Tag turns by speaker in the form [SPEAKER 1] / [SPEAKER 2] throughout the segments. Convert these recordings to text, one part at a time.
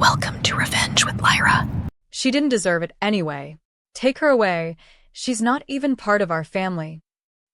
[SPEAKER 1] Welcome to Revenge with Lyra.
[SPEAKER 2] She didn't deserve it anyway. Take her away. She's not even part of our family.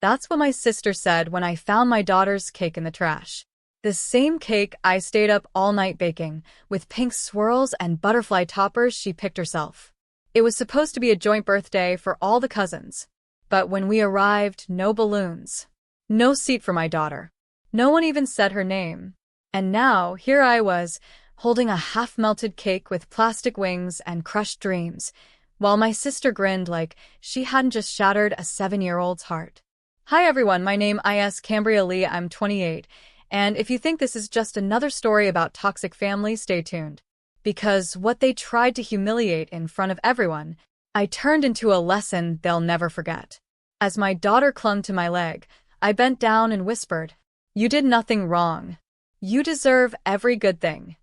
[SPEAKER 2] That's what my sister said when I found my daughter's cake in the trash. The same cake I stayed up all night baking, with pink swirls and butterfly toppers she picked herself. It was supposed to be a joint birthday for all the cousins. But when we arrived, no balloons. No seat for my daughter. No one even said her name. And now, here I was, holding a half-melted cake with plastic wings and crushed dreams, while my sister grinned like she hadn't just shattered a 7-year-old's heart. Hi everyone, my name is Cambria Lee, I'm 28, and if you think this is just another story about toxic family, stay tuned. Because what they tried to humiliate in front of everyone, I turned into a lesson they'll never forget. As my daughter clung to my leg, I bent down and whispered, "You did nothing wrong. You deserve every good thing."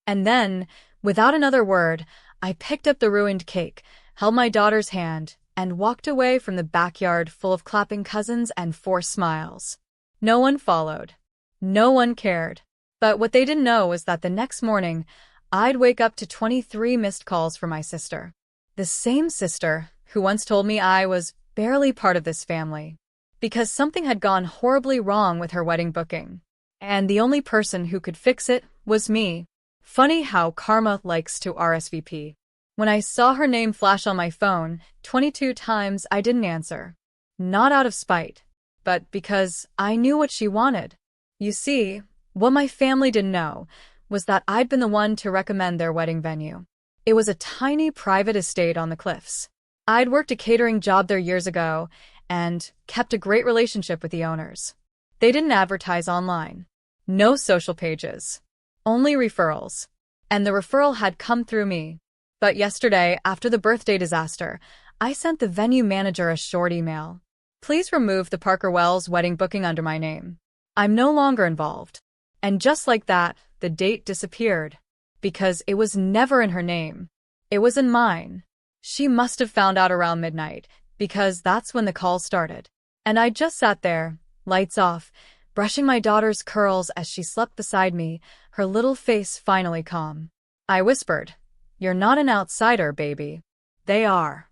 [SPEAKER 2] And then, without another word, I picked up the ruined cake, held my daughter's hand, and walked away from the backyard full of clapping cousins and forced smiles. No one followed. No one cared. But what they didn't know was that the next morning, I'd wake up to 23 missed calls from my sister. The same sister who once told me I was barely part of this family, because something had gone horribly wrong with her wedding booking. And the only person who could fix it was me. Funny how karma likes to RSVP. When I saw her name flash on my phone 22 times, I didn't answer. Not out of spite, but because I knew what she wanted. You see, what my family didn't know was that I'd been the one to recommend their wedding venue. It was a tiny private estate on the cliffs. I'd worked a catering job there years ago and kept a great relationship with the owners. They didn't advertise online. No social pages. Only referrals. And the referral had come through me. But yesterday, after the birthday disaster, I sent the venue manager a short email. Please remove the Parker Wells wedding booking under my name. I'm no longer involved. And just like that, the date disappeared. Because it was never in her name. It was in mine. She must have found out around midnight, because that's when the call started. And I just sat there, lights off, brushing my daughter's curls as she slept beside me, her little face finally calm. I whispered, "You're not an outsider, baby." They are.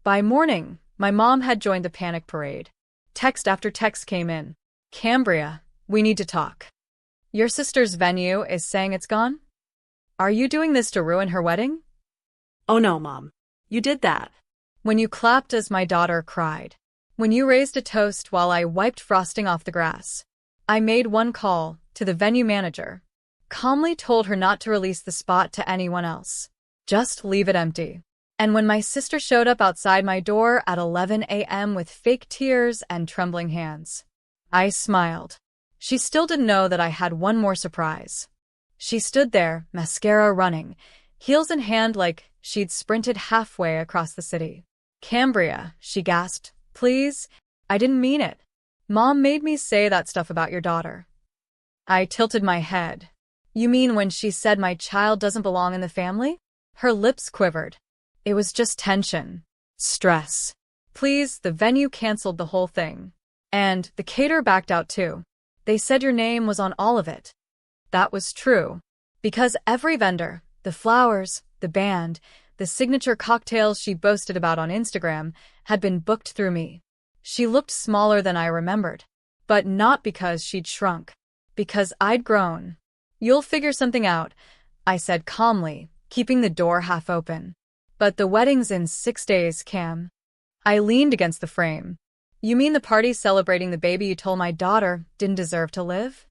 [SPEAKER 2] By morning, my mom had joined the panic parade. Text after text came in. "Cambria, we need to talk. Your sister's venue is saying it's gone? Are you doing this to ruin her wedding?"
[SPEAKER 3] "Oh no, Mom. You did that."
[SPEAKER 2] When you clapped as my daughter cried. When you raised a toast while I wiped frosting off the grass. I made one call to the venue manager. Calmly told her not to release the spot to anyone else. Just leave it empty. And when my sister showed up outside my door at 11 a.m. with fake tears and trembling hands, I smiled. She still didn't know that I had one more surprise. She stood there, mascara running, heels in hand like she'd sprinted halfway across the city. "Cambria," she gasped, "please, I didn't mean it. Mom made me say that stuff about your daughter." I tilted my head. "You mean when she said my child doesn't belong in the family?" Her lips quivered. "It was just tension. Stress. Please, the venue canceled the whole thing. And the caterer backed out too. They said your name was on all of it." That was true. Because every vendor, the flowers, the band, the signature cocktails she boasted about on Instagram had been booked through me. She looked smaller than I remembered. But not because she'd shrunk. Because I'd grown. "You'll figure something out," I said calmly, keeping the door half open. "But the wedding's in 6 days, Cam." I leaned against the frame. "You mean the party celebrating the baby you told my daughter didn't deserve to live?"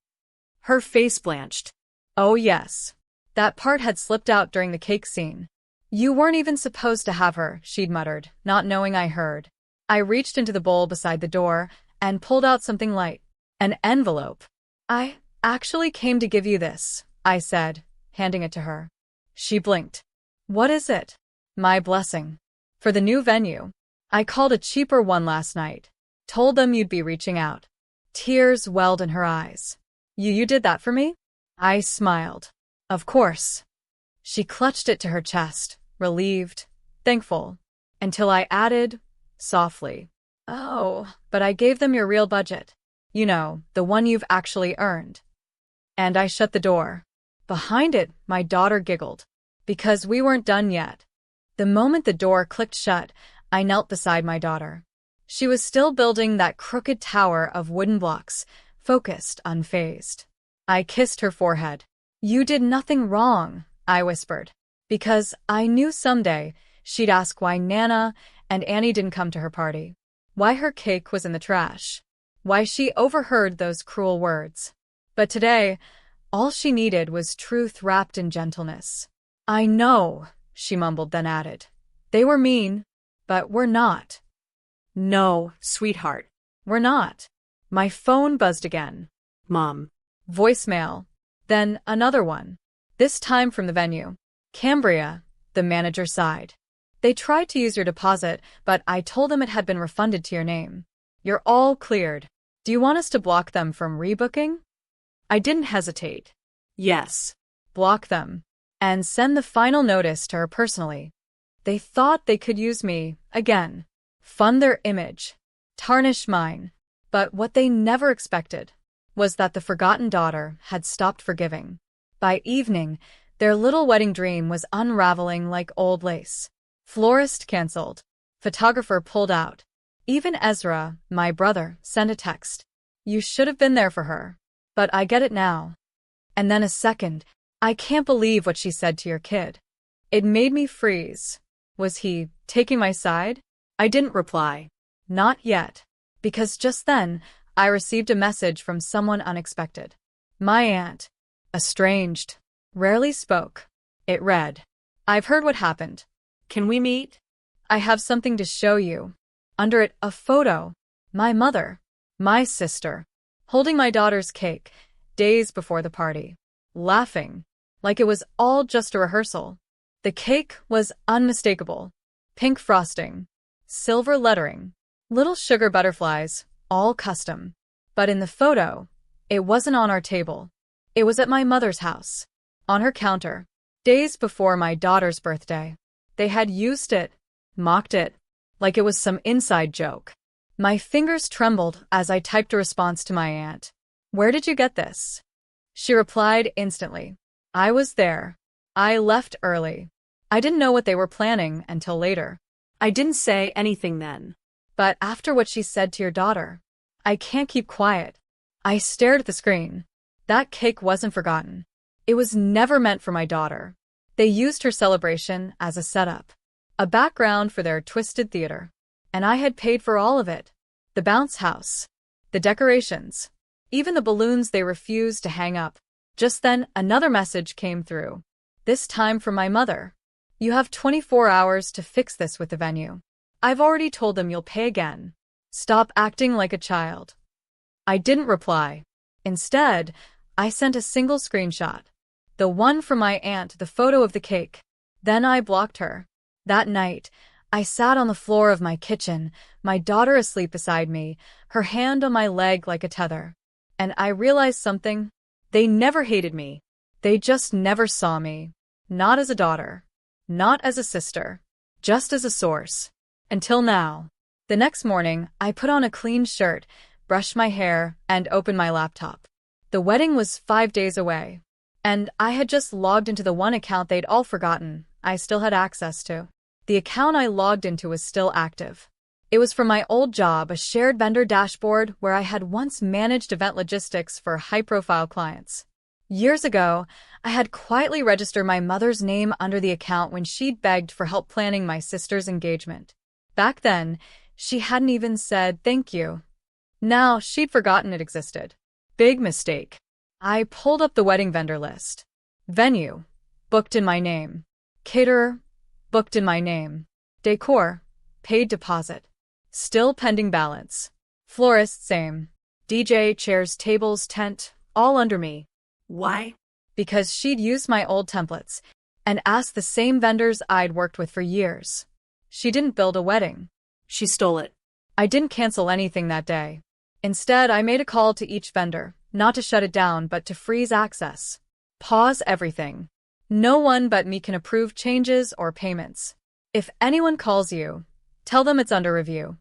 [SPEAKER 3] Her face blanched.
[SPEAKER 2] "Oh yes. That part had slipped out during the cake scene. You weren't even supposed to have her," she'd muttered, not knowing I heard. I reached into the bowl beside the door and pulled out something light. An envelope. "I actually came to give you this," I said, handing it to her. She blinked. "What is it?" "My blessing. For the new venue. I called a cheaper one last night. Told them you'd be reaching out." Tears welled in her eyes. You did that for me?" I smiled. "Of course." She clutched it to her chest, relieved, thankful, until I added, softly, "Oh, but I gave them your real budget. You know, the one you've actually earned." And I shut the door. Behind it, my daughter giggled. Because we weren't done yet. The moment the door clicked shut, I knelt beside my daughter. She was still building that crooked tower of wooden blocks, focused, unfazed. I kissed her forehead. You did nothing wrong, I whispered. Because I knew someday she'd ask why Nana and Annie didn't come to her party. Why her cake was in the trash. Why she overheard those cruel words. But today, all she needed was truth wrapped in gentleness. I know, she mumbled, then added. They were mean, but we're not.
[SPEAKER 3] No, sweetheart.
[SPEAKER 2] We're not. My phone buzzed again.
[SPEAKER 3] Mom.
[SPEAKER 2] Voicemail. Then another one. This time from the venue. Cambria, the manager sighed. They tried to use your deposit, but I told them it had been refunded to your name. You're all cleared. Do you want us to block them from rebooking? I didn't hesitate.
[SPEAKER 3] Yes.
[SPEAKER 2] Block them. And send the final notice to her personally. They thought they could use me, again. Fund their image. Tarnish mine. But what they never expected was that the forgotten daughter had stopped forgiving. By evening, their little wedding dream was unraveling like old lace. Florist cancelled. Photographer pulled out. Even Ezra, my brother, sent a text. You should have been there for her. But I get it now. And then a second, I can't believe what she said to your kid. It made me freeze. Was he taking my side?
[SPEAKER 3] I didn't reply.
[SPEAKER 2] Not yet. Because just then, I received a message from someone unexpected. My aunt. Estranged. Rarely spoke. It read, I've heard what happened.
[SPEAKER 3] Can we meet?
[SPEAKER 2] I have something to show you. Under it, a photo. My mother. My sister. Holding my daughter's cake, days before the party. Laughing. Like it was all just a rehearsal. The cake was unmistakable. Pink frosting. Silver lettering. Little sugar butterflies, all custom. But in the photo, it wasn't on our table. It was at my mother's house. On her counter. Days before my daughter's birthday. They had used it, mocked it, like it was some inside joke. My fingers trembled as I typed a response to my aunt. Where did you get this? She replied instantly. I was there. I left early. I didn't know what they were planning until later.
[SPEAKER 3] I didn't say anything then.
[SPEAKER 2] But after what she said to your daughter, I can't keep quiet. I stared at the screen. That cake wasn't forgotten. It was never meant for my daughter. They used her celebration as a setup, a background for their twisted theater. And I had paid for all of it. The bounce house, the decorations, even the balloons they refused to hang up. Just then, another message came through. This time from my mother. You have 24 hours to fix this with the venue. I've already told them you'll pay again. Stop acting like a child. I didn't reply. Instead, I sent a single screenshot. The one from my aunt, the photo of the cake. Then I blocked her. That night, I sat on the floor of my kitchen, my daughter asleep beside me, her hand on my leg like a tether. And I realized something. They never hated me. They just never saw me. Not as a daughter. Not as a sister. Just as a source. Until now. The next morning, I put on a clean shirt, brushed my hair, and opened my laptop. The wedding was 5 days away. And I had just logged into the one account they'd all forgotten I still had access to. The account I logged into was still active. It was from my old job, a shared vendor dashboard where I had once managed event logistics for high-profile clients. Years ago, I had quietly registered my mother's name under the account when she'd begged for help planning my sister's engagement. Back then, she hadn't even said thank you. Now, she'd forgotten it existed. Big mistake. I pulled up the wedding vendor list. Venue, booked in my name. Caterer, booked in my name. Decor, paid deposit. Still pending balance. Florist, same. DJ, chairs, tables, tent, all under me.
[SPEAKER 3] Why?
[SPEAKER 2] Because she'd used my old templates and asked the same vendors I'd worked with for years. She didn't build a wedding.
[SPEAKER 3] She stole it.
[SPEAKER 2] I didn't cancel anything that day. Instead, I made a call to each vendor, not to shut it down, but to freeze access. Pause everything. No one but me can approve changes or payments. If anyone calls you, tell them it's under review.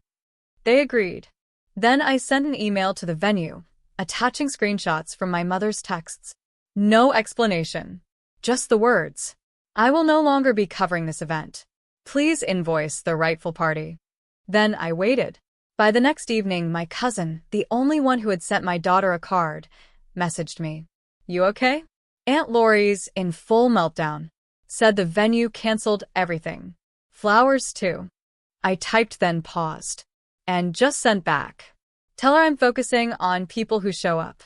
[SPEAKER 2] They agreed. Then I sent an email to the venue, attaching screenshots from my mother's texts. No explanation. Just the words. I will no longer be covering this event. Please invoice the rightful party. Then I waited. By the next evening, my cousin, the only one who had sent my daughter a card, messaged me. You okay? Aunt Lori's in full meltdown. Said the venue canceled everything. Flowers too. I typed then paused. And just sent back. Tell her I'm focusing on people who show up.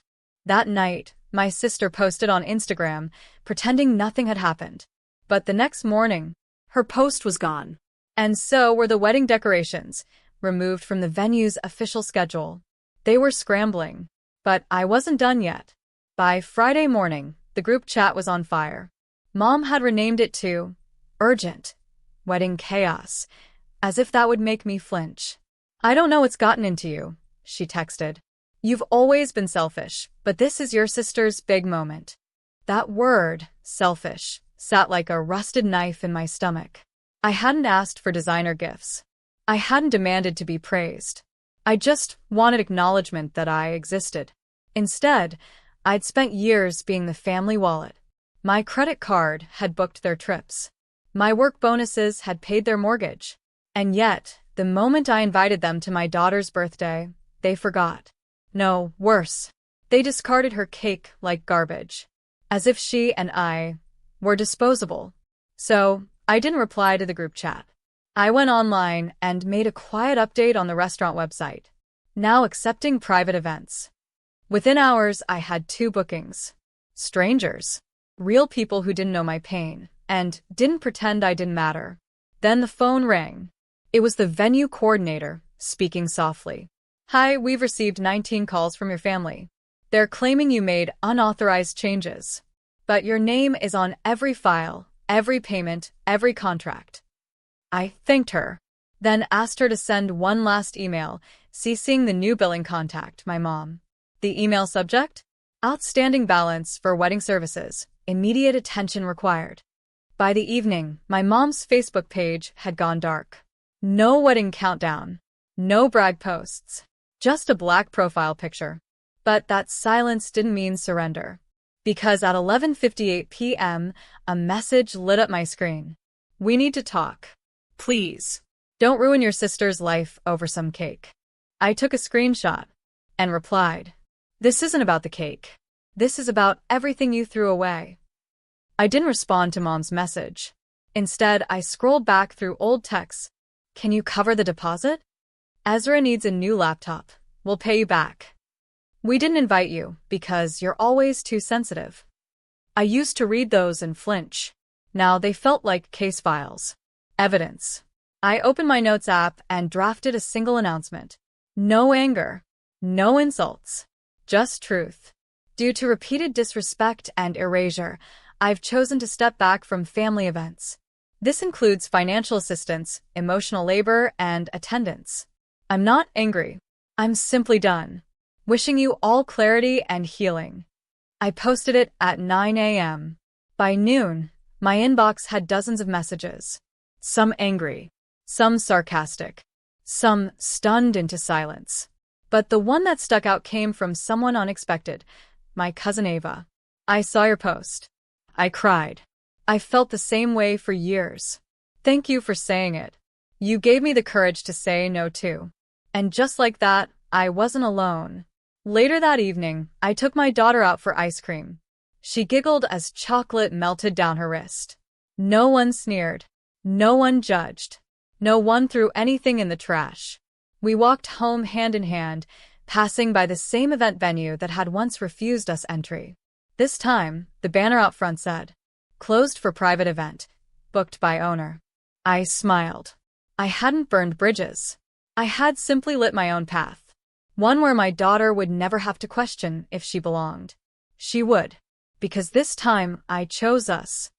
[SPEAKER 2] That night, my sister posted on Instagram, pretending nothing had happened. But the next morning,
[SPEAKER 3] Her post was gone.
[SPEAKER 2] and so were the wedding decorations, removed from the venue's official schedule. They were scrambling. But I wasn't done yet. By Friday morning, the group chat was on fire. Mom had renamed it to Urgent Wedding Chaos, as if that would make me flinch. I don't know what's gotten into you, she texted. You've always been selfish, but this is your sister's big moment. That word, selfish, sat like a rusted knife in my stomach. I hadn't asked for designer gifts. I hadn't demanded to be praised. I just wanted acknowledgement that I existed. Instead, I'd spent years being the family wallet. My credit card had booked their trips. My work bonuses had paid their mortgage. And yet, the moment I invited them to my daughter's birthday, they forgot. No, worse. They discarded her cake like garbage. As if she and I were disposable. So, I didn't reply to the group chat. I went online and made a quiet update on the restaurant website. Now accepting private events. Within hours, I had 2 bookings. Strangers. Real people who didn't know my pain and didn't pretend I didn't matter. Then the phone rang. It was the venue coordinator, speaking softly. Hi, we've received 19 calls from your family. They're claiming you made unauthorized changes. But your name is on every file, every payment, every contract. I thanked her, then asked her to send one last email, CCing the new billing contact, my mom. The email subject? Outstanding balance for wedding services. Immediate attention required. By the evening, my mom's Facebook page had gone dark. No wedding countdown. No brag posts. Just a black profile picture. But that silence didn't mean surrender. Because at 11:58 p.m., a message lit up my screen. We need to talk. Please. Don't ruin your sister's life over some cake. I took a screenshot and replied, This isn't about the cake. This is about everything you threw away. I didn't respond to Mom's message. Instead, I scrolled back through old texts. Can you cover the deposit? Ezra needs a new laptop. We'll pay you back. We didn't invite you because you're always too sensitive. I used to read those and flinch. Now they felt like case files. Evidence. I opened my notes app and drafted a single announcement. No anger. No insults. Just truth. Due to repeated disrespect and erasure, I've chosen to step back from family events. This includes financial assistance, emotional labor, and attendance. I'm not angry. I'm simply done. Wishing you all clarity and healing. I posted it at 9 a.m. By noon, my inbox had dozens of messages. Some angry, some sarcastic, some stunned into silence. But the one that stuck out came from someone unexpected, my cousin Ava. I saw your post. I cried. I felt the same way for years. Thank you for saying it. You gave me the courage to say no too. And just like that, I wasn't alone. Later that evening, I took my daughter out for ice cream. She giggled as chocolate melted down her wrist. No one sneered. No one judged. No one threw anything in the trash. We walked home hand in hand, passing by the same event venue that had once refused us entry. This time, the banner out front said, Closed for private event, booked by owner. I smiled. I hadn't burned bridges. I had simply lit my own path. One where my daughter would never have to question if she belonged. She would. Because this time, I chose us.